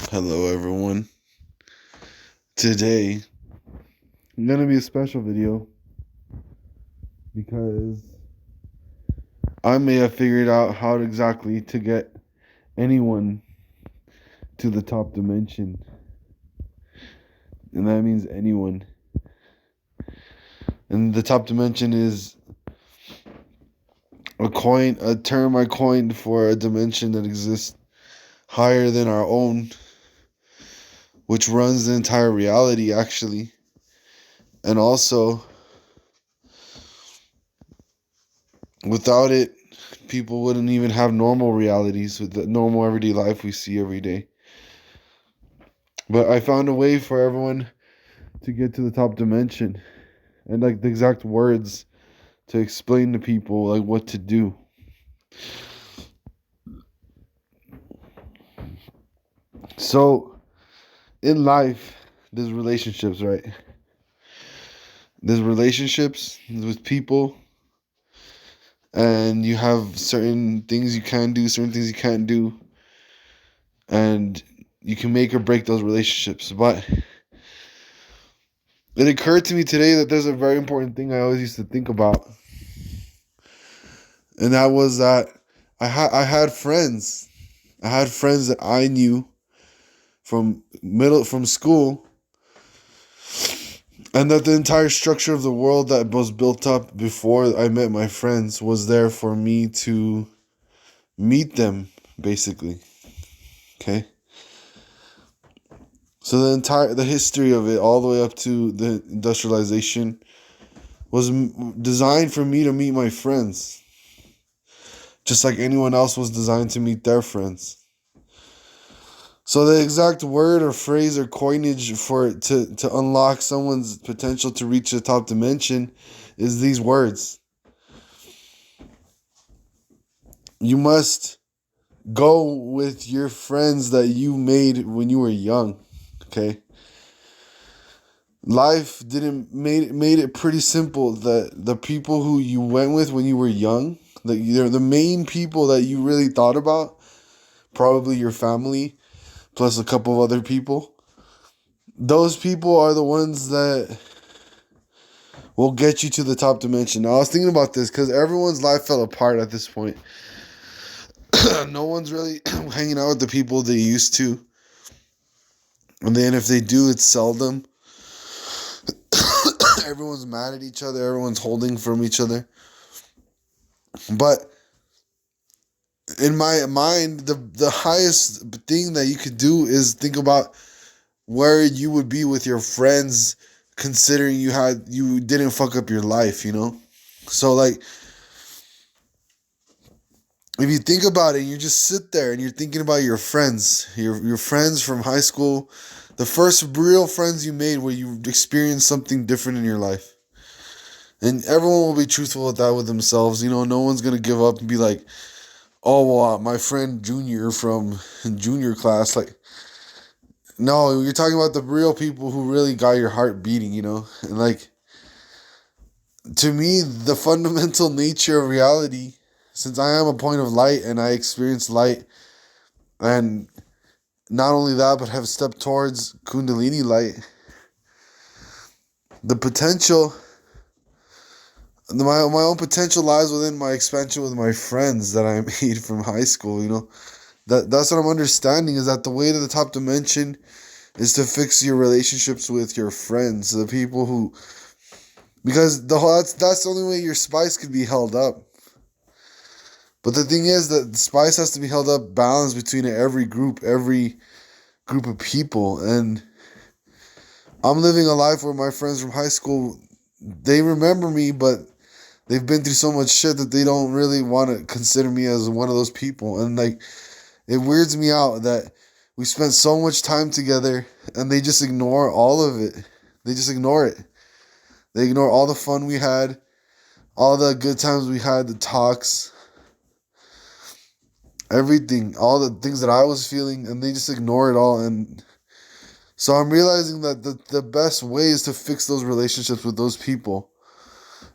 Hello, everyone. Today, I'm going to be a special video because I may have figured out how exactly to get anyone to the top dimension. And that means anyone. And the top dimension is a term I coined for a dimension that exists higher than our own, which runs the entire reality, actually. And also, without it, people wouldn't even have normal realities with the normal everyday life we see every day. But I found a way for everyone to get to the top dimension and like the exact words to explain to people like what to do. So in life, there's relationships, right? There's relationships with people, and you have certain things you can do, certain things you can't do, and you can make or break those relationships. But it occurred to me today that there's a very important thing I always used to think about, and that was that I had friends. I had friends that I knew from school, and that the entire structure of the world that was built up before I met my friends was there for me to meet them, basically. Okay? So the history of it all the way up to the industrialization was designed for me to meet my friends, just like anyone else was designed to meet their friends. So the exact word or phrase or coinage for to unlock someone's potential to reach the top dimension is these words. You must go with your friends that you made when you were young. Okay? Life didn't made it pretty simple that the people who you went with when you were young, they're the main people that you really thought about, probably your family plus a couple of other people. Those people are the ones that will get you to the top dimension. Now, I was thinking about this because everyone's life fell apart at this point. No one's really hanging out with the people they used to. And then if they do, it's seldom. Everyone's mad at each other. Everyone's holding from each other. But in my mind, the highest thing that you could do is think about where you would be with your friends, considering you didn't fuck up your life, you know? So like, if you think about it, you just sit there and you're thinking about your friends, your friends from high school, the first real friends you made where you experienced something different in your life. And everyone will be truthful with that with themselves. You know, no one's going to give up and be like, oh, well, my friend Junior from junior class. Like, no, you're talking about the real people who really got your heart beating, you know? And like, to me, the fundamental nature of reality, since I am a point of light and I experience light, and not only that, but have stepped towards Kundalini light, the potential, my own potential lies within my expansion with my friends that I made from high school, you know? That's what I'm understanding, is that the way to the top dimension is to fix your relationships with your friends, the people who, because that's the only way your spice could be held up. But the thing is that the spice has to be held up balanced between every group of people. And I'm living a life where my friends from high school, they remember me, but they've been through so much shit that they don't really want to consider me as one of those people. And like, it weirds me out that we spent so much time together and they just ignore all of it. They just ignore it. They ignore all the fun we had, all the good times we had, the talks, everything, all the things that I was feeling, and they just ignore it all. And so I'm realizing that the best way is to fix those relationships with those people.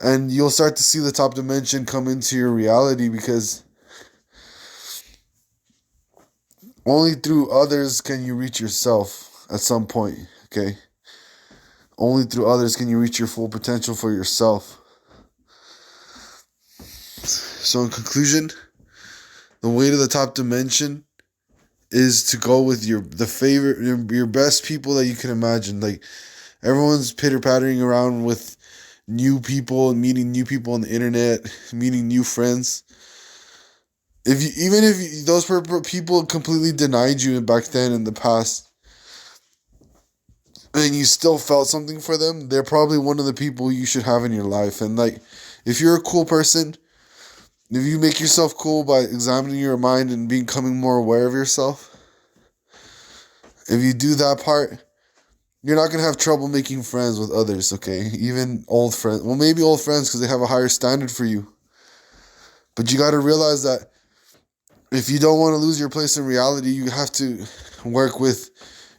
And you'll start to see the top dimension come into your reality, because Only through others can you reach yourself at some point, okay? Only through others can you reach your full potential for yourself. So in conclusion, the way to the top dimension is to go with your best people that you can imagine. Like everyone's pitter-pattering around with new people and meeting new people on the internet, meeting new friends. If those people completely denied you back then in the past, and you still felt something for them, they're probably one of the people you should have in your life. And like, if you're a cool person, if you make yourself cool by examining your mind and becoming more aware of yourself, if you do that part, you're not gonna have trouble making friends with others. Okay, even old friends. Well, maybe old friends because they have a higher standard for you. But you got to realize that if you don't want to lose your place in reality, you have to work with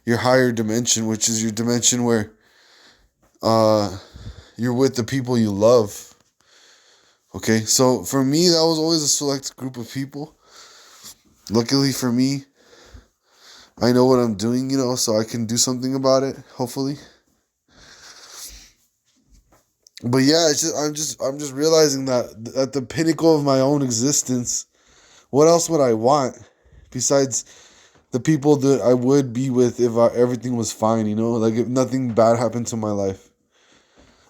your higher dimension, which is your dimension where you're with the people you love. Okay, so for me, that was always a select group of people. Luckily for me, I know what I'm doing, so I can do something about it, hopefully. But yeah, I'm just realizing that at the pinnacle of my own existence, what else would I want besides the people that I would be with if everything was fine, like if nothing bad happened to my life.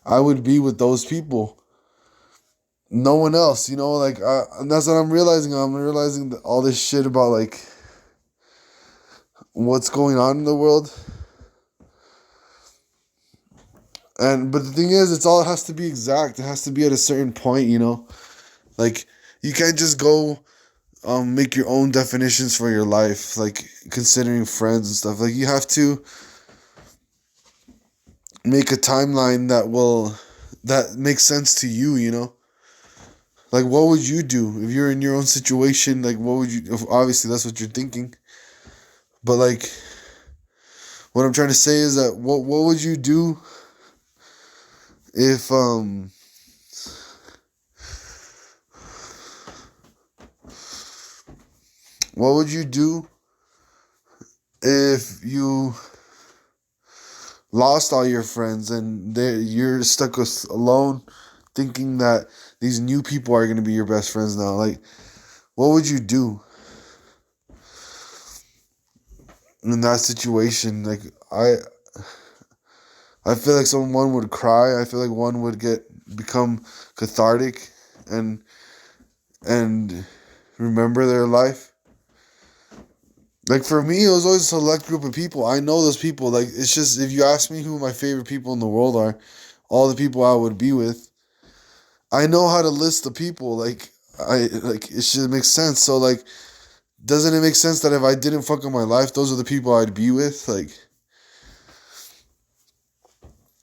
I would be with those people. No one else, and that's what I'm realizing. I'm realizing that all this shit about like what's going on in the world. But the thing is, it has to be exact. It has to be at a certain point, Like you can't just go make your own definitions for your life, like considering friends and stuff. Like you have to make a timeline that makes sense to you. Like what would you do if you're in your own situation? Like what would you, obviously that's what you're thinking. But like what I'm trying to say is that what would you do if what would you do if you lost all your friends and you're stuck alone thinking that these new people are going to be your best friends now? Like, what would you do in that situation? Like, I feel like someone would cry. I feel like one would become cathartic and remember their life. Like for me, it was always a select group of people. I know those people. Like it's just, if you ask me who my favorite people in the world are, all the people I would be with, I know how to list the people. Like it should make sense. So like, doesn't it make sense that if I didn't fuck up my life, those are the people I'd be with? Like,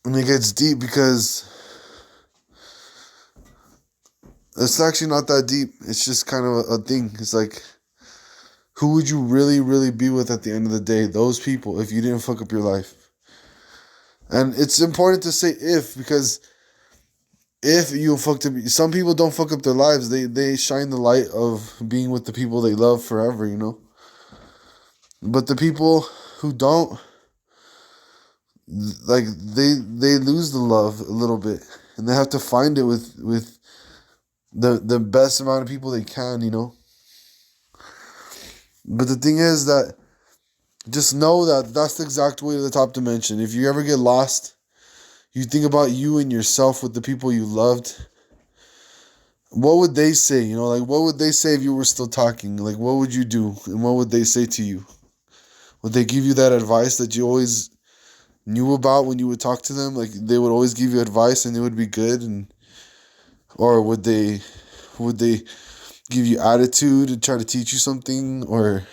and it gets deep because it's actually not that deep. It's just kind of a thing. It's like, who would you really, really be with at the end of the day? Those people, if you didn't fuck up your life. And it's important to say if, because if you fucked up, some people don't fuck up their lives. They shine the light of being with the people they love forever, But the people who don't, like they lose the love a little bit, and they have to find it with the best amount of people they can, But the thing is that just know that that's the exact way to the top dimension. If you ever get lost, you think about you and yourself with the people you loved. What would they say? Like what would they say if you were still talking? Like what would you do? And what would they say to you? Would they give you that advice that you always knew about when you would talk to them? Like they would always give you advice and it would be good, or would they give you attitude and try to teach you something, or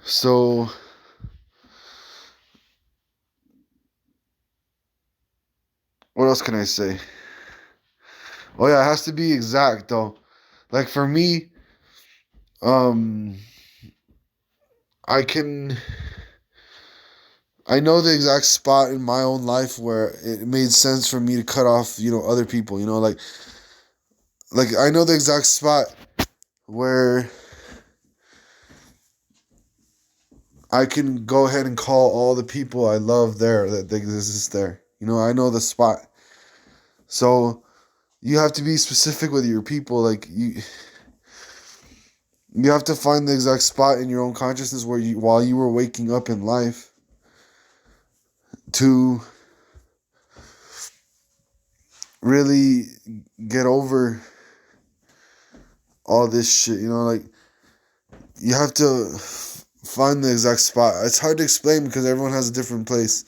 So what else can I say? Oh yeah, it has to be exact though. Like for me, um I can I know the exact spot in my own life where it made sense for me to cut off, other people, like like I know the exact spot where I can go ahead and call all the people I love there that they exist there. You know, I know the spot. So you have to be specific with your people. Like you have to find the exact spot in your own consciousness where you, while you were waking up in life, to really get over all this shit. You know, like you have to find the exact spot. It's hard to explain because everyone has a different place.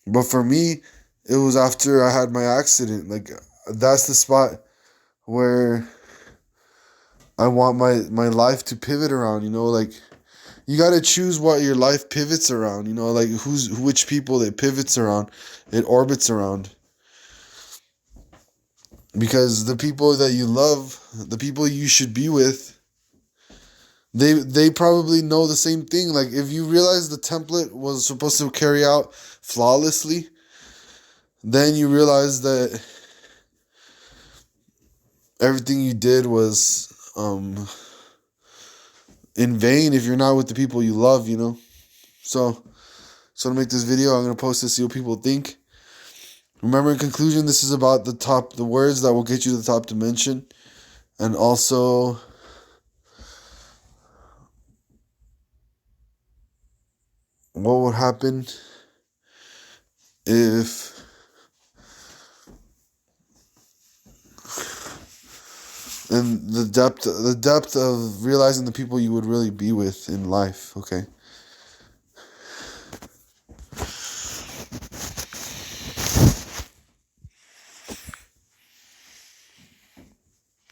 But for me, it was after I had my accident. Like that's the spot where I want my life to pivot around, you know, like you got to choose what your life pivots around, you know, like which people it pivots around, it orbits around. Because the people that you love, the people you should be with, they probably know the same thing. Like if you realize the template was supposed to carry out flawlessly, then you realize that everything you did was in vain if you're not with the people you love, you know. So to make this video, I'm gonna post this, see what people think. Remember, in conclusion, this is about the words that will get you to the top dimension, and also what would happen if and the depth of realizing the people you would really be with in life. Okay.